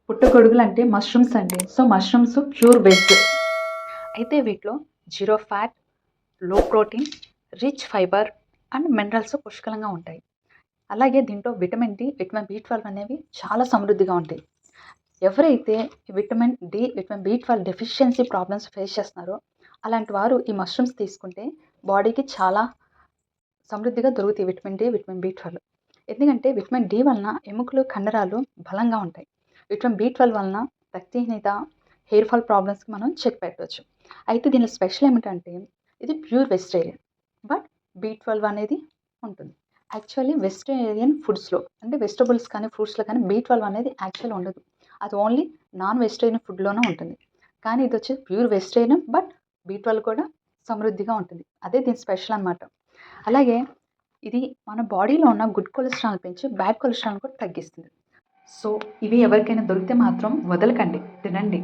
పుట్టగొడుగులు అంటే మష్రూమ్స్ అండి. So mushrooms pure veg. అయితే వీటిలో జీరో ఫ్యాట్, లో protein, rich fibre and minerals పుష్కలంగా ఉంటాయి. అలాగే దీంట్లో విటమిన్ డి, విటమిన్ బి12 అనేవి చాలా సమృద్ధిగా ఉంటాయి. ఎవరైతే విటమిన్ డి, విటమిన్ బి12 డెఫిషియన్సీ ప్రాబ్లమ్స్ ఫేస్ చేస్తున్నారో అలాంటి వారు ఈ మష్రూమ్స్ తీసుకుంటే బాడీకి చాలా సమృద్ధిగా దొరుకుతాయి విటమిన్ డి, విటమిన్ బి12. ఎందుకంటే విటమిన్ డి వలన ఎముకలు, కండరాలు బలంగా ఉంటాయి. విటమిన్ బి12 వలన రక్తహీనత, హెయిర్ ఫాల్ ప్రాబ్లమ్స్కి మనం చెక్ పెట్టవచ్చు. అయితే దీనిలో స్పెషల్ ఏమిటంటే ఇది ప్యూర్ వెజిటేరియన్, బట్ బి12 అనేది ఉంటుంది. యాక్చువల్లీ వెజిటేరియన్ ఫుడ్స్లో అంటే వెజిటబుల్స్ కానీ ఫ్రూట్స్లో కానీ బి12 అనేది యాక్చువల్ ఉండదు. అది ఓన్లీ నాన్ వెజిటేరియన్ ఫుడ్లోనే ఉంటుంది. కానీ ఇది వచ్చి ప్యూర్ వెజిటేరియన్, బట్ బి12 కూడా సమృద్ధిగా ఉంటుంది. అదే దీని స్పెషల్ అనమాట. అలాగే ఇది మన బాడీలో ఉన్న గుడ్ కొలెస్ట్రాల్ పెంచి బ్యాడ్ కొలెస్ట్రాల్ కూడా తగ్గిస్తుంది. సో ఇవి ఎవరికైనా దొరికితే మాత్రం వదలకండి, తినండి.